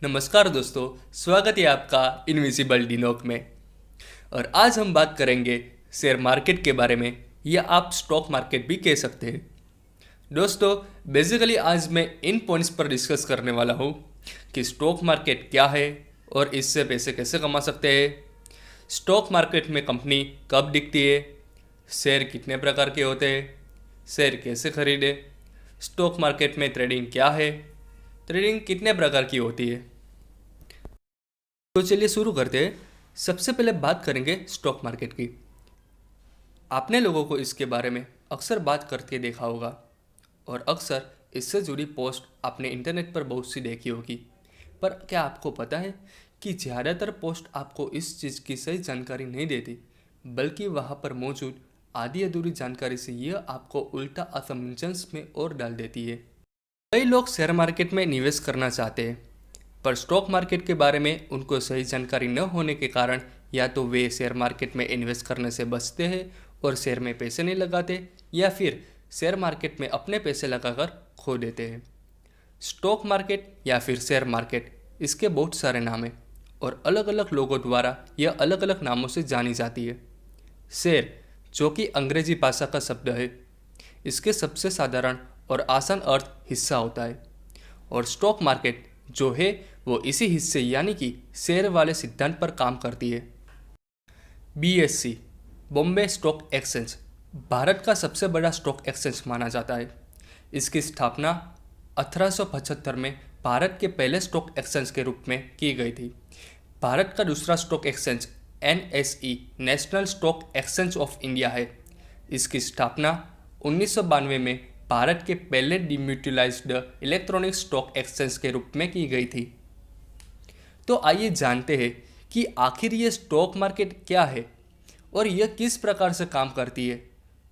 नमस्कार दोस्तों, स्वागत है आपका इनविजिबल डिनोक में। और आज हम बात करेंगे शेयर मार्केट के बारे में, या आप स्टॉक मार्केट भी कह सकते हैं। दोस्तों, बेसिकली आज मैं इन पॉइंट्स पर डिस्कस करने वाला हूँ कि स्टॉक मार्केट क्या है और इससे पैसे कैसे कमा सकते हैं, स्टॉक मार्केट में कंपनी कब दिखती है, शेयर कितने प्रकार के होते हैं, शेयर कैसे खरीदें, स्टॉक मार्केट में ट्रेडिंग क्या है, ट्रेडिंग कितने प्रकार की होती है। तो चलिए शुरू करते हैं। सबसे पहले बात करेंगे स्टॉक मार्केट की। आपने लोगों को इसके बारे में अक्सर बात करके देखा होगा और अक्सर इससे जुड़ी पोस्ट आपने इंटरनेट पर बहुत सी देखी होगी। पर क्या आपको पता है कि ज़्यादातर पोस्ट आपको इस चीज़ की सही जानकारी नहीं देती, बल्कि वहाँ पर मौजूद आधी अधूरी जानकारी से यह आपको उल्टा असमंजस में और डाल देती है। कई लोग शेयर मार्केट में निवेश करना चाहते हैं, पर स्टॉक मार्केट के बारे में उनको सही जानकारी न होने के कारण या तो वे शेयर मार्केट में इन्वेस्ट करने से बचते हैं और शेयर में पैसे नहीं लगाते, या फिर शेयर मार्केट में अपने पैसे लगाकर खो देते हैं। स्टॉक मार्केट या फिर शेयर मार्केट, इसके बहुत सारे नाम हैं और अलग अलग लोगों द्वारा यह अलग अलग नामों से जानी जाती है। शेयर, जो कि अंग्रेजी भाषा का शब्द है, इसके सबसे साधारण और आसान अर्थ हिस्सा होता है, और स्टॉक मार्केट जो है वो इसी हिस्से यानी कि शेयर वाले सिद्धांत पर काम करती है। BSc, Bombay stock exchange, Bharat का सबसे बड़ा स्टॉक एक्सचेंज माना जाता है। इसकी स्थापना 1875 में भारत के पहले स्टॉक एक्सचेंज के रूप में की गई थी। भारत का दूसरा stock exchange NSE, national stock exchange of India है। इसकी स्थापना 1992 में भारत के पहले डिम्यूटिलाइज्ड इलेक्ट्रॉनिक स्टॉक एक्सचेंज के रूप में की गई थी। तो आइए जानते हैं कि आखिर ये स्टॉक मार्केट क्या है और यह किस प्रकार से काम करती है।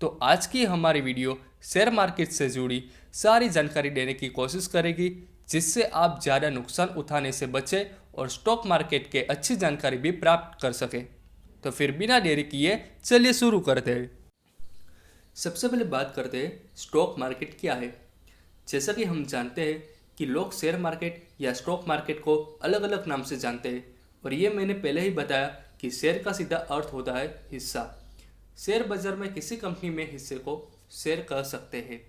तो आज की हमारी वीडियो शेयर मार्केट से जुड़ी सारी जानकारी देने की कोशिश करेगी, जिससे आप ज़्यादा नुकसान उठाने से बचें और स्टॉक मार्केट के अच्छी जानकारी भी प्राप्त कर सकें। तो फिर बिना देरी किए चलिए शुरू करते हैं। सबसे पहले बात करते हैं स्टॉक मार्केट क्या है। जैसा कि हम जानते हैं कि लोग शेयर मार्केट या स्टॉक मार्केट को अलग अलग नाम से जानते हैं, और ये मैंने पहले ही बताया कि शेयर का सीधा अर्थ होता है हिस्सा। शेयर बाजार में किसी कंपनी में हिस्से को शेयर कह सकते हैं।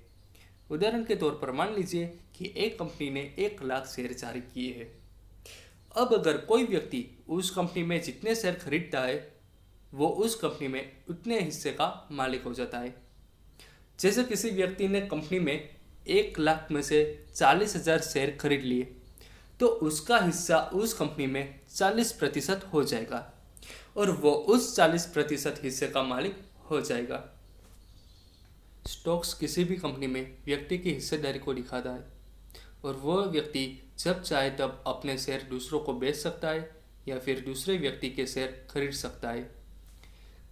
उदाहरण के तौर पर मान लीजिए कि एक कंपनी ने 1 लाख शेयर जारी किए हैं। अब अगर कोई व्यक्ति उस कंपनी में जितने शेयर खरीदता है, वो उस कंपनी में उतने हिस्से का मालिक हो जाता है। जैसे किसी व्यक्ति ने कंपनी में 1 लाख में से 40,000 शेयर खरीद लिए, तो उसका हिस्सा उस कंपनी में 40% हो जाएगा और वो उस 40% हिस्से का मालिक हो जाएगा। स्टॉक्स किसी भी कंपनी में व्यक्ति की हिस्सेदारी को दिखाता है, और वो व्यक्ति जब चाहे तब अपने शेयर दूसरों को बेच सकता है या फिर दूसरे व्यक्ति के शेयर खरीद सकता है।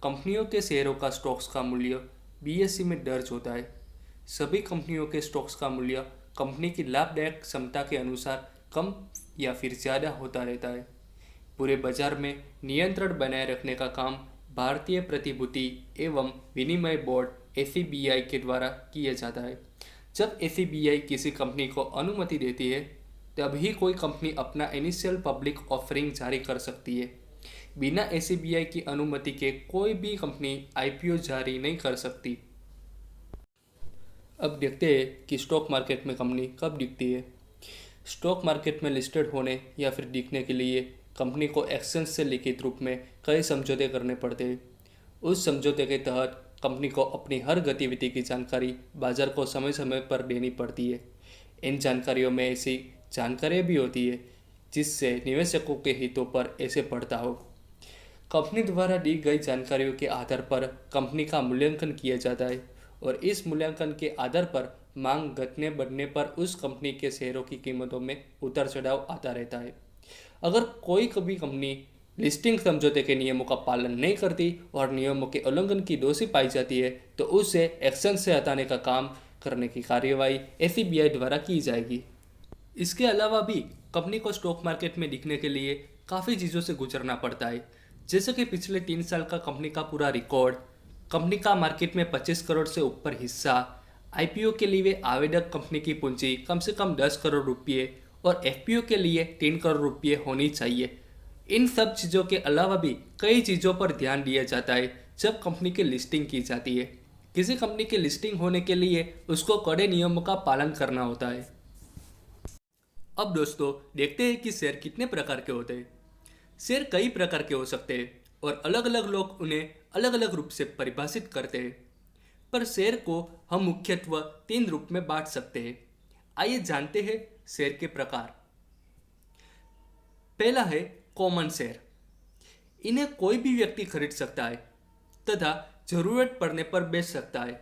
कंपनियों के शेयरों का स्टॉक्स का मूल्य बीएसई में दर्ज होता है। सभी कंपनियों के स्टॉक्स का मूल्य कंपनी की लाभदायक क्षमता के अनुसार कम या फिर ज़्यादा होता रहता है। पूरे बाजार में नियंत्रण बनाए रखने का काम भारतीय प्रतिभूति एवं विनिमय बोर्ड एफसीबीआई के द्वारा किया जाता है। जब एफसीबीआई किसी कंपनी को अनुमति देती है, तभी कोई कंपनी अपना इनिशियल पब्लिक ऑफरिंग जारी कर सकती है। बिना एफसीबीआई की अनुमति के कोई भी कंपनी आईपीओ जारी नहीं कर सकती। अब देखते हैं कि स्टॉक मार्केट में कंपनी कब दिखती है। स्टॉक मार्केट में लिस्टेड होने या फिर दिखने के लिए कंपनी को एक्सचेंज से लिखित रूप में कई समझौते करने पड़ते हैं। उस समझौते के तहत कंपनी को अपनी हर गतिविधि की जानकारी बाजार को समय समय पर देनी पड़ती है। इन जानकारियों में ऐसी जानकारियाँ भी होती है जिससे निवेशकों के हितों पर ऐसे पड़ता हो। कंपनी द्वारा दी गई जानकारियों के आधार पर कंपनी का मूल्यांकन किया जाता है, और इस मूल्यांकन के आधार पर मांग घटने बढ़ने पर उस कंपनी के शेयरों की कीमतों में उतार चढ़ाव आता रहता है। अगर कोई कभी कंपनी लिस्टिंग समझौते के नियमों का पालन नहीं करती और नियमों के उल्लंघन की दोषी पाई जाती है, तो उसे एक्सचेंज से हटाने का काम करने की कार्यवाही एफसीबीआई द्वारा की जाएगी। इसके अलावा भी कंपनी को स्टॉक मार्केट में दिखने के लिए काफ़ी चीज़ों से गुजरना पड़ता है, जैसे कि पिछले 3 साल का कंपनी का पूरा रिकॉर्ड, कंपनी का मार्केट में 25 करोड़ से ऊपर हिस्सा, आईपीओ के लिए आवेदक कंपनी की पूंजी कम से कम 10 करोड़ रुपये और एफपीओ के लिए 3 करोड़ रुपये होनी चाहिए। इन सब चीज़ों के अलावा भी कई चीज़ों पर ध्यान दिया जाता है जब कंपनी की लिस्टिंग की जाती है। किसी कंपनी की लिस्टिंग होने के लिए उसको कड़े नियमों का पालन करना होता है। अब दोस्तों देखते हैं कि शेयर कितने प्रकार के होते हैं। शेयर कई प्रकार के हो सकते हैं और अलग अलग लोग उन्हें अलग अलग रूप से परिभाषित करते हैं, पर शेयर को हम मुख्यतः 3 रूप में बांट सकते हैं। आइए जानते हैं शेयर के प्रकार। पहला है कॉमन शेयर। इन्हें कोई भी व्यक्ति खरीद सकता है तथा जरूरत पड़ने पर बेच सकता है।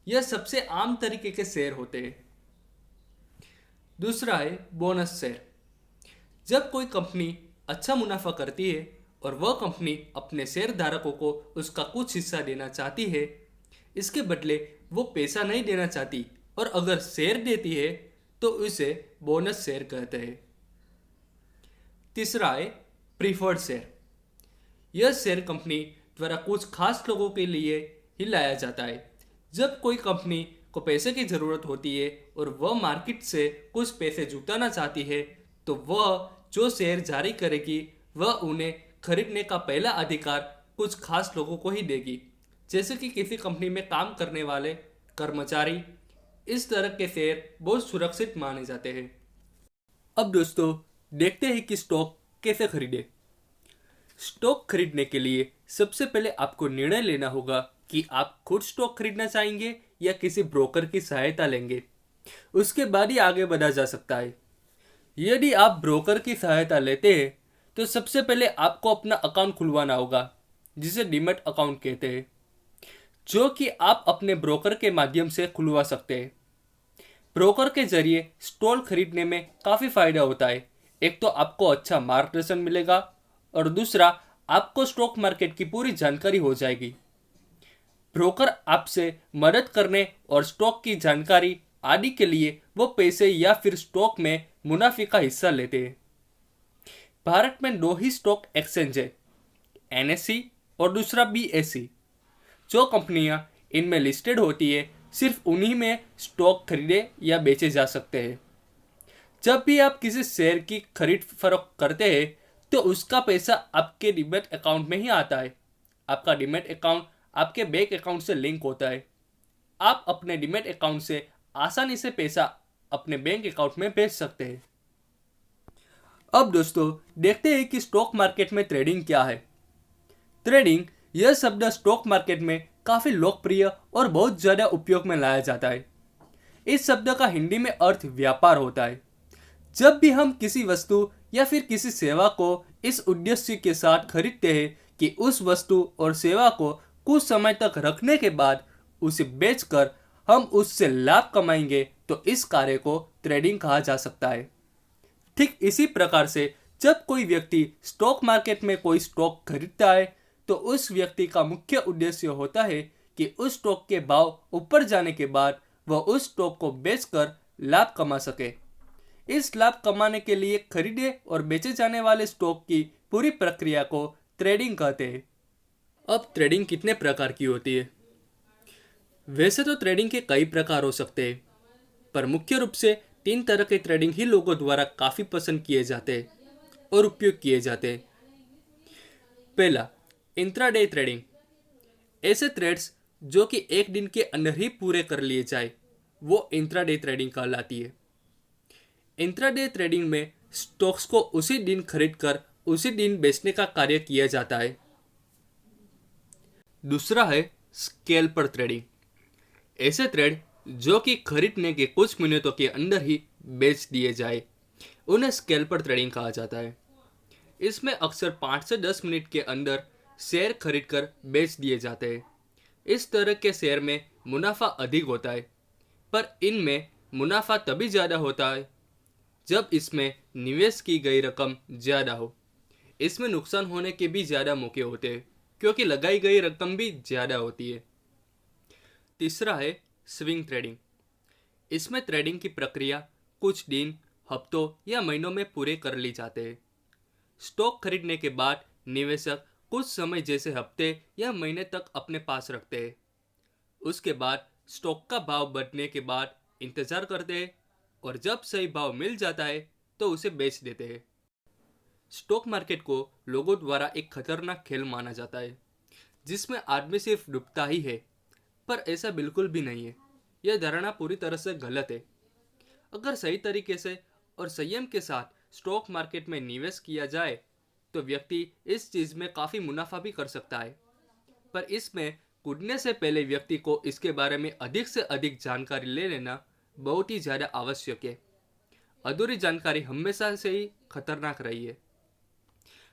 यह सबसे आम तरीके के शेयर होते हैं। दूसरा है बोनस शेयर। जब कोई कंपनी अच्छा मुनाफा करती है और वह कंपनी अपने शेयर धारकों को उसका कुछ हिस्सा देना चाहती है, इसके बदले वो पैसा नहीं देना चाहती और अगर शेयर देती है तो उसे बोनस शेयर कहते हैं। तीसरा है प्रीफर्ड शेयर। यह शेयर कंपनी द्वारा कुछ खास लोगों के लिए ही लाया जाता है। जब कोई कंपनी को पैसे की जरूरत होती है और वह मार्केट से कुछ पैसे जुटाना चाहती है तो वह जो शेयर जारी करेगी वह उन्हें खरीदने का पहला अधिकार कुछ खास लोगों को ही देगी, जैसे कि किसी कंपनी में काम करने वाले कर्मचारी। इस तरह के शेयर बहुत सुरक्षित माने जाते हैं। अब दोस्तों देखते हैं कि स्टॉक कैसे खरीदें। स्टॉक खरीदने के लिए सबसे पहले आपको निर्णय लेना होगा कि आप खुद स्टॉक खरीदना चाहेंगे या किसी ब्रोकर की सहायता लेंगे। उसके बाद ही आगे बढ़ा जा सकता है। यदि आप ब्रोकर की सहायता लेते हैं तो सबसे पहले आपको अपना अकाउंट खुलवाना होगा, जिसे डीमैट अकाउंट कहते हैं, जो कि आप अपने ब्रोकर के माध्यम से खुलवा सकते हैं। ब्रोकर के जरिए स्टॉक खरीदने में काफ़ी फायदा होता है। एक तो आपको अच्छा मार्गदर्शन मिलेगा और दूसरा आपको स्टॉक मार्केट की पूरी जानकारी हो जाएगी। ब्रोकर आपसे मदद करने और स्टॉक की जानकारी आदि के लिए वो पैसे या फिर स्टॉक में मुनाफे का हिस्सा लेते हैं। भारत में 2 ही स्टॉक एक्सचेंज है, एनएसई और दूसरा बीएसई। जो कंपनियां इनमें लिस्टेड होती है सिर्फ उन्हीं में स्टॉक खरीदे या बेचे जा सकते हैं। जब भी आप किसी शेयर की खरीद फरोख्त करते हैं तो उसका पैसा आपके डीमैट अकाउंट में ही आता है। आपका डीमैट अकाउंट आपके बैंक अकाउंट से लिंक होता है। आप अपने डीमैट अकाउंट से आसानी से पैसा अपने बैंक अकाउंट में भेज सकते हैं। अब दोस्तों देखते हैं कि स्टॉक मार्केट में ट्रेडिंग क्या है। ट्रेडिंग यह शब्द स्टॉक मार्केट में काफी लोकप्रिय और बहुत ज्यादा उपयोग में लाया जाता है। इस शब्द का हिंदी में अर्थ व्यापार होता है। जब भी हम किसी वस्तु या फिर किसी सेवा को इस उद्देश्य के साथ खरीदते हैं कि उस वस्तु और सेवा को कुछ समय तक रखने के बाद उसे बेचकर हम उससे लाभ कमाएंगे, तो इस कार्य को ट्रेडिंग कहा जा सकता है। ठीक इसी प्रकार से जब कोई व्यक्ति स्टॉक मार्केट में कोई स्टॉक खरीदता है तो उस व्यक्ति का मुख्य उद्देश्य होता है कि उस स्टॉक के भाव ऊपर जाने के बाद वह उस स्टॉक को बेचकर लाभ कमा सके। इस लाभ कमाने के लिए खरीदे और बेचे जाने वाले स्टॉक की पूरी प्रक्रिया को ट्रेडिंग कहते हैं। अब ट्रेडिंग कितने प्रकार की होती है? वैसे तो ट्रेडिंग के कई प्रकार हो सकते हैं, पर मुख्य रूप से 3 तरह के ट्रेडिंग ही लोगों द्वारा काफ़ी पसंद किए जाते हैं और उपयोग किए जाते हैं। पहला, इंट्राडे ट्रेडिंग। ऐसे ट्रेड्स जो कि एक दिन के अंदर ही पूरे कर लिए जाए वो इंट्राडे ट्रेडिंग कहलाती है। इंट्राडे ट्रेडिंग में स्टॉक्स को उसी दिन खरीदकर उसी दिन बेचने का कार्य किया जाता है। दूसरा है स्कैल्पर ट्रेडिंग। ऐसे ट्रेड जो कि खरीदने के कुछ मिनटों के अंदर ही बेच दिए जाए उन्हें स्कैल्पर ट्रेडिंग कहा जाता है। इसमें अक्सर 5 से 10 मिनट के अंदर शेयर खरीदकर बेच दिए जाते हैं। इस तरह के शेयर में मुनाफा अधिक होता है, पर इनमें मुनाफा तभी ज़्यादा होता है जब इसमें निवेश की गई रकम ज़्यादा हो। इसमें नुकसान होने के भी ज़्यादा मौके होते हैं क्योंकि लगाई गई रकम भी ज़्यादा होती है। तीसरा है स्विंग ट्रेडिंग। इसमें ट्रेडिंग की प्रक्रिया कुछ दिन, हफ्तों या महीनों में पूरे कर ली जाते हैं। स्टॉक खरीदने के बाद निवेशक कुछ समय जैसे हफ्ते या महीने तक अपने पास रखते हैं। उसके बाद स्टॉक का भाव बढ़ने के बाद इंतजार करते हैं और जब सही भाव मिल जाता है तो उसे बेच देते हैं। स्टॉक मार्केट को लोगों द्वारा एक खतरनाक खेल माना जाता है जिसमें आदमी सिर्फ डूबता ही है, पर ऐसा बिल्कुल भी नहीं है। यह धारणा पूरी तरह से गलत है। अगर सही तरीके से और संयम के साथ स्टॉक मार्केट में निवेश किया जाए तो व्यक्ति इस चीज में काफी मुनाफा भी कर सकता है, पर इसमें कूदने से पहले व्यक्ति को इसके बारे में अधिक से अधिक जानकारी ले लेना बहुत ही ज्यादा आवश्यक है। अधूरी जानकारी हमेशा से ही खतरनाक रही है।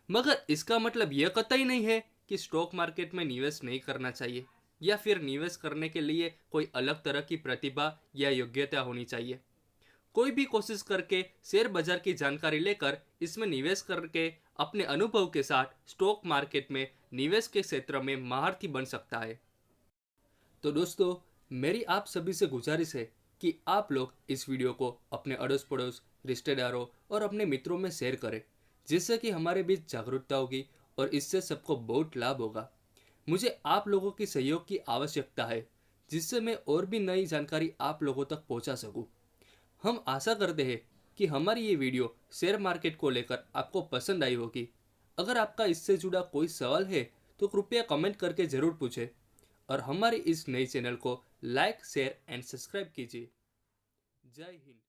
मगर इसका मतलब यह कतई नहीं है कि स्टॉक मार्केट में निवेश नहीं करना चाहिए या फिर निवेश करने के लिए कोई अलग तरह की प्रतिभा या योग्यता होनी चाहिए। कोई भी कोशिश करके शेयर बाजार की जानकारी लेकर इसमें निवेश करके अपने अनुभव के साथ स्टॉक मार्केट में निवेश के क्षेत्र में महारथी बन सकता है। तो दोस्तों, मेरी आप सभी से गुजारिश है कि आप लोग इस वीडियो को अपने अड़ोस पड़ोस, रिश्तेदारों और अपने मित्रों में शेयर करें, जिससे कि हमारे बीच जागरूकता होगी और इससे सबको बहुत लाभ होगा। मुझे आप लोगों की सहयोग की आवश्यकता है, जिससे मैं और भी नई जानकारी आप लोगों तक पहुंचा सकूं। हम आशा करते हैं कि हमारी ये वीडियो शेयर मार्केट को लेकर आपको पसंद आई होगी। अगर आपका इससे जुड़ा कोई सवाल है तो कृपया कमेंट करके ज़रूर पूछें और हमारे इस नए चैनल को लाइक, शेयर एंड सब्सक्राइब कीजिए। जय हिंद।